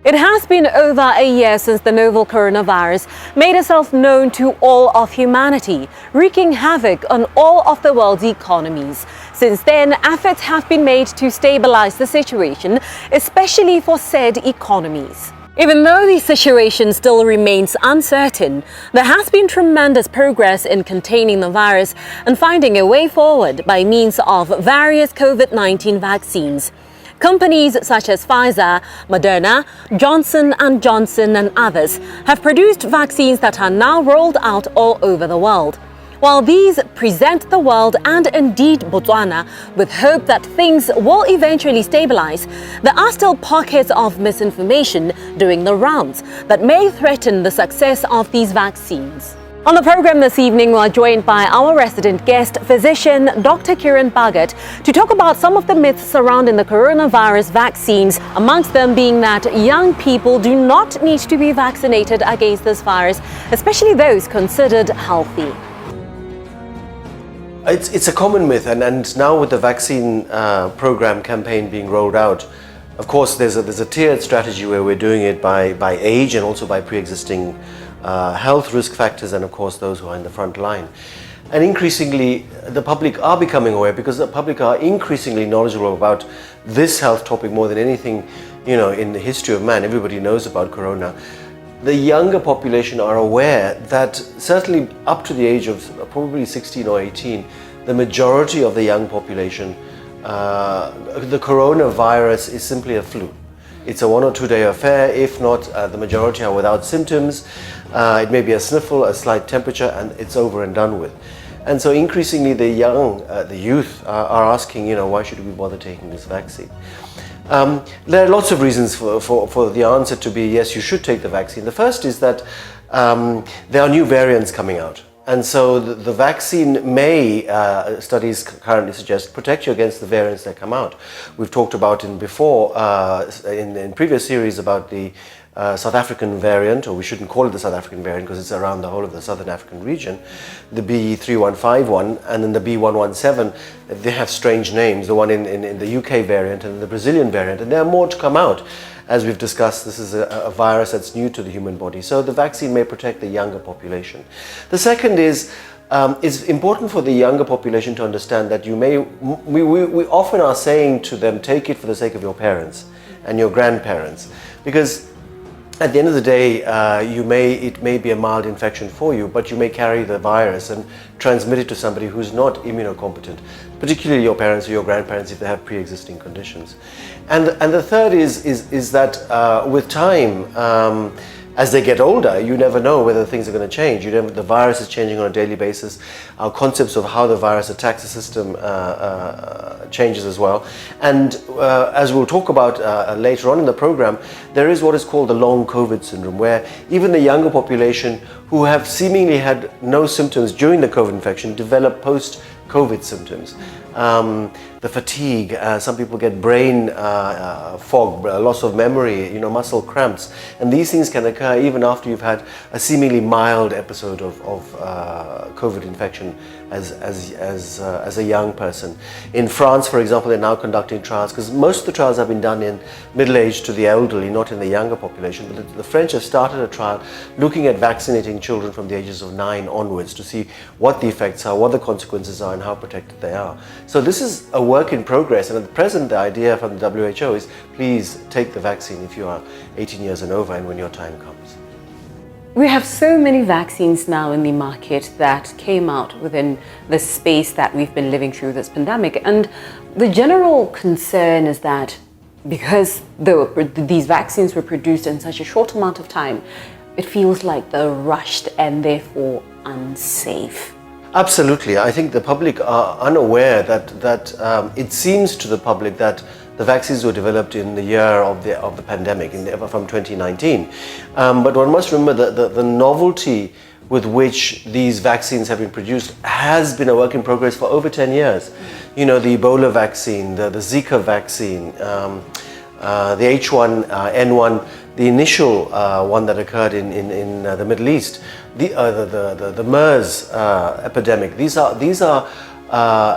It has been over a year since the novel coronavirus made itself known to all of humanity, wreaking havoc on all of the world's economies. Since then, efforts have been made to stabilize the situation, especially for said economies. Even though the situation still remains uncertain, there has been tremendous progress in containing the virus and finding a way forward by means of various COVID-19 vaccines. Companies such as Pfizer, Moderna, Johnson & Johnson and others have produced vaccines that are now rolled out all over the world. While these present the world and indeed Botswana with hope that things will eventually stabilize, there are still pockets of misinformation doing the rounds that may threaten the success of these vaccines. On the program this evening, we are joined by our resident guest, physician Dr. Kiran Bhagat, to talk about some of the myths surrounding the coronavirus vaccines, amongst them being that young people do not need to be vaccinated against this virus, especially those considered healthy. It's a common myth, and now with the vaccine program campaign being rolled out, of course there's a tiered strategy where we're doing it by age and also by pre-existing health risk factors, and of course those who are in the front line. And increasingly the public are becoming aware, because the public are increasingly knowledgeable about this health topic more than anything, in the history of man. Everybody knows about corona. The younger population are aware that certainly up to the age of probably 16 or 18, the majority of the young population, the coronavirus is simply a flu. It's a 1 or 2 day affair. If not, the majority are without symptoms. It may be a sniffle, a slight temperature, and it's over and done with. And so increasingly the youth are asking, why should we bother taking this vaccine? There are lots of reasons for the answer to be yes, you should take the vaccine. The first is that there are new variants coming out. And so the vaccine may, studies currently suggest, protect you against the variants that come out. We've talked about in previous series about the South African variant, or we shouldn't call it the South African variant because it's around the whole of the Southern African region, the B.1.351 and then the B.1.1.7. They have strange names, the one in the UK variant and the Brazilian variant, and there are more to come out. As we've discussed, this is a virus that's new to the human body, so the vaccine may protect the younger population. The second is, it's important for the younger population to understand that we often are saying to them, take it for the sake of your parents and your grandparents, because at the end of the day, it may be a mild infection for you, but you may carry the virus and transmit it to somebody who's not immunocompetent, particularly your parents or your grandparents if they have pre-existing conditions. And the third is that with time, as they get older, you never know whether things are going to change. The virus is changing on a daily basis. Our concepts of how the virus attacks the system changes as well. And as we'll talk about later on in the program, there is what is called the long COVID syndrome, where even the younger population who have seemingly had no symptoms during the COVID infection develop post-COVID symptoms. The fatigue, some people get brain fog, loss of memory, muscle cramps, and these things can occur even after you've had a seemingly mild episode of COVID infection as a young person. In France, for example, they're now conducting trials, because most of the trials have been done in middle-aged to the elderly, not in the younger population, but the French have started a trial looking at vaccinating children from the ages of 9 onwards to see what the effects are, what the consequences are, and how protected they are. So this is a work in progress, and at the present the idea from the WHO is please take the vaccine if you are 18 years and over and when your time comes. We have so many vaccines now in the market that came out within the space that we've been living through this pandemic, and the general concern is that because these vaccines were produced in such a short amount of time, it feels like they're rushed and therefore unsafe. Absolutely. I think the public are unaware that it seems to the public that the vaccines were developed in the year of the pandemic, from 2019. But one must remember that the novelty with which these vaccines have been produced has been a work in progress for over 10 years. The Ebola vaccine, the Zika vaccine, the H1N1, the initial one that occurred in the Middle East, the MERS epidemic. These are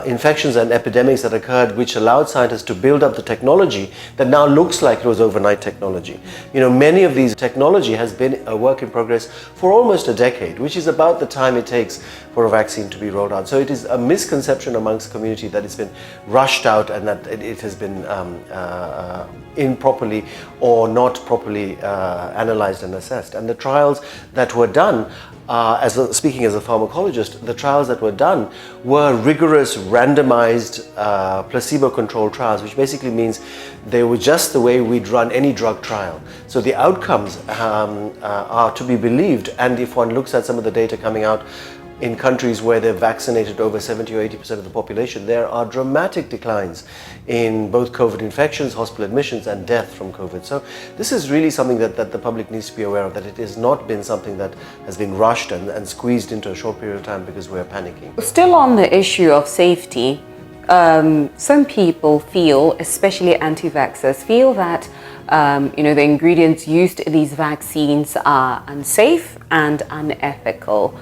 infections and epidemics that occurred, which allowed scientists to build up the technology that now looks like it was overnight technology. You know, many of these technology has been a work in progress for almost a decade, which is about the time it takes for a vaccine to be rolled out. So it is a misconception amongst the community that it's been rushed out and that it has been improperly or not properly analyzed and assessed. And the trials that were done, speaking as a pharmacologist, the trials that were done were rigorous, randomized, placebo-controlled trials, which basically means they were just the way we'd run any drug trial. So the outcomes are to be believed, and if one looks at some of the data coming out in countries where they've vaccinated over 70 or 80% of the population, there are dramatic declines in both COVID infections, hospital admissions, and death from COVID. So this is really something that the public needs to be aware of, that it has not been something that has been rushed and squeezed into a short period of time because we're panicking. Still on the issue of safety, some people feel, especially anti-vaxxers, feel that the ingredients used in these vaccines are unsafe and unethical.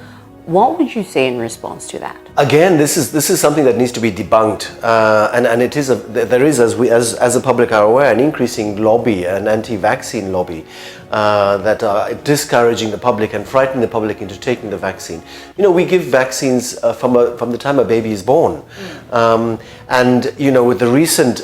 What would you say in response to that? Again, this is something that needs to be debunked, and it is there is, as the public are aware, an increasing lobby, an anti-vaccine lobby that are discouraging the public and frightening the public into taking the vaccine. You know, we give vaccines from the time a baby is born, and you know, with the recent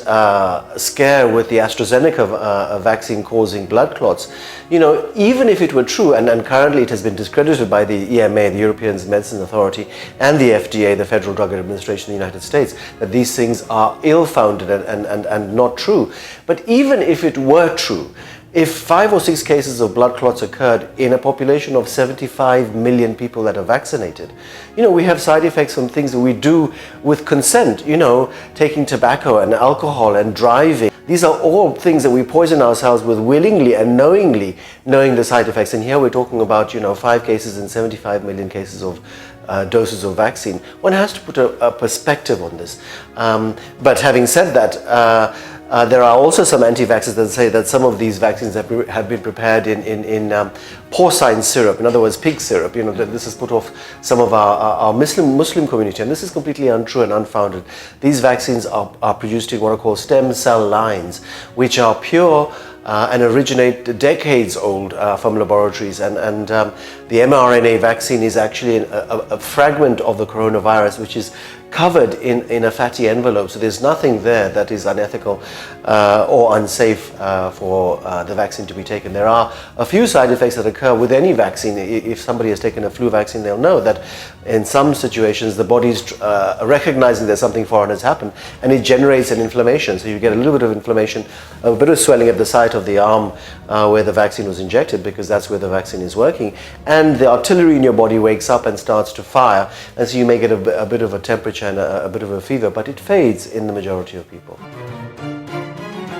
scare with the AstraZeneca vaccine causing blood clots, you know, even if it were true, and currently it has been discredited by the EMA, the European Medicines Authority, and the FDA, the Federal Drug Administration in the United States, that these things are ill-founded and not true. But even if it were true, if 5 or 6 cases of blood clots occurred in a population of 75 million people that are vaccinated, you know, we have side effects from things that we do with consent, you know, taking tobacco and alcohol and driving. These are all things that we poison ourselves with willingly and knowingly, knowing the side effects. And here we're talking about, you know, 5 cases in 75 million cases of doses of vaccine. One has to put a perspective on this. But having said that, there are also some anti-vaxxers that say that some of these vaccines have been prepared in porcine syrup, in other words, pig syrup. You know, that this has put off some of our Muslim community, and this is completely untrue and unfounded. These vaccines are produced in what are called stem cell lines, which are pure and originate decades old from laboratories, and the mRNA vaccine is actually a fragment of the coronavirus which is covered in a fatty envelope, so there's nothing there that is unethical or unsafe for the vaccine to be taken. There are a few side effects that occur with any vaccine. If somebody has taken a flu vaccine, they'll know that in some situations the body's recognizing that something foreign has happened, and it generates an inflammation. So you get a little bit of inflammation, a bit of swelling at the site of the arm where the vaccine was injected, because that's where the vaccine is working, and the artillery in your body wakes up and starts to fire, and so you may get a bit of a temperature and a bit of a fever, but it fades in the majority of people.